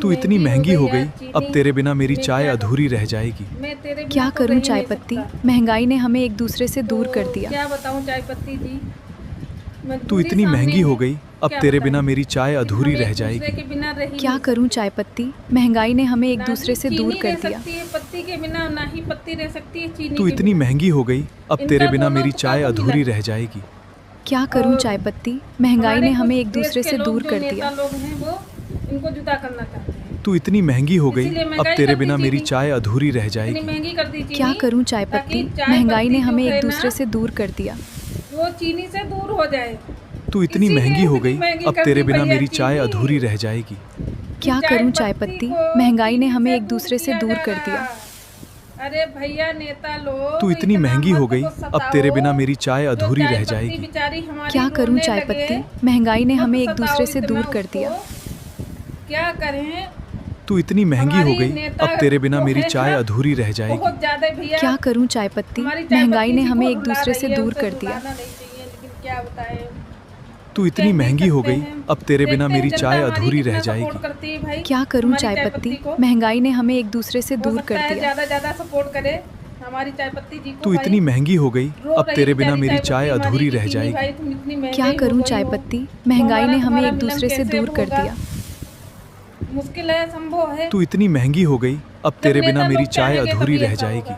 तू इतनी महंगी हो गई, अब तेरे बिना मेरी चाय अधूरी रह जाएगी। क्या करूं चाय पत्ती, महंगाई ने हमें एक दूसरे से दूर कर दिया। क्या बताऊं चाय पत्ती जी, तू इतनी महंगी हो गई, अब तेरे बिना मेरी चाय अधूरी रह जाएगी। क्या करूं चाय पत्ती, महंगाई ने हमें एक दूसरे से दूर कर दिया। पत्ती के बिना ना ही पत्ती रह सकती है चीनी। तू इतनी महंगी हो गई, अब तेरे बिना मेरी चाय अधूरी रह जाएगी। क्या करूं चाय पत्ती, महंगाई ने हमें एक दूसरे से दूर कर दिया। लोग हैं वो इनको जुदा करना चाहते हैं। तू इतनी महंगी हो गई, अब तेरे बिना मेरी चाय अधूरी रह जाएगी। महंगी कर दी क्या करूं चाय पत्ती, महंगाई ने हमें एक दूसरे से दूर कर दिया। वो चीनी से दूर हो जाए। तू इतनी महंगी हो गई, अब तेरे बिना मेरी चाय अधूरी रह जाएगी। क्या करूं चाय पत्ती, महंगाई ने हमें एक दूसरे से दूर कर दिया। अरे भैया नेता लोग, तू इतनी महंगी हो गई, अब तेरे बिना मेरी चाय अधूरी रह जाएगी। क्या करूं चाय पत्ती, महंगाई ने हमें एक दूसरे से दूर कर दिया। क्या करें। तू इतनी महंगी हो गई, अब तेरे बिना मेरी चाय अधूरी रह जाएगी। क्या करूं चाय पत्ती, महंगाई ने हमें एक दूसरे से दूर कर दिया। क्या बताएं। तू इतनी महंगी हो गई, अब तेरे बिना मेरी चाय अधूरी रह जाएगी। क्या करूं चाय पत्ती, महंगाई ने हमें एक दूसरे से दूर कर दिया। ज्यादा सपोर्ट करे हमारी चाय पत्ती जी को। तू इतनी महंगी हो गई, अब तेरे बिना मेरी चाय अधूरी रह जाएगी। क्या करूं चाय पत्ती, महंगाई ने हमें एक दूसरे से दूर कर दिया। मुश्किल है, संभव है। तू इतनी महंगी हो गई, अब तेरे बिना मेरी चाय अधूरी रह जाएगी।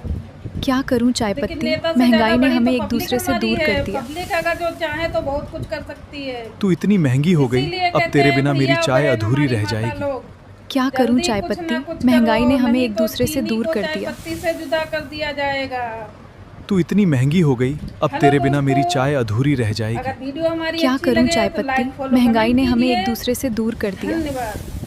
क्या करूं चाय पत्ती, महंगाई ने हमें एक दूसरे से दूर कर दिया। पब्लिक अगर जो चाहे तो बहुत कुछ कर सकती है। तू इतनी महंगी हो गई, अब तेरे बिना मेरी चाय अधूरी रह जाएगी। क्या करूं चाय पत्ती, महंगाई ने हमें एक दूसरे से दूर कर दिया। पत्ती से जुदा कर दिया जाएगा। तू इतनी महंगी हो गई, अब तेरे बिना मेरी चाय अधूरी रह जाएगी। अगर वीडियो हमारी क्या अच्छी करूं लगे चाय तो पत्ती, लाइक, फॉलो, महंगाई ने कमेंट हमें एक कीजिए। दूसरे से दूर कर दिया। धन्यवाद।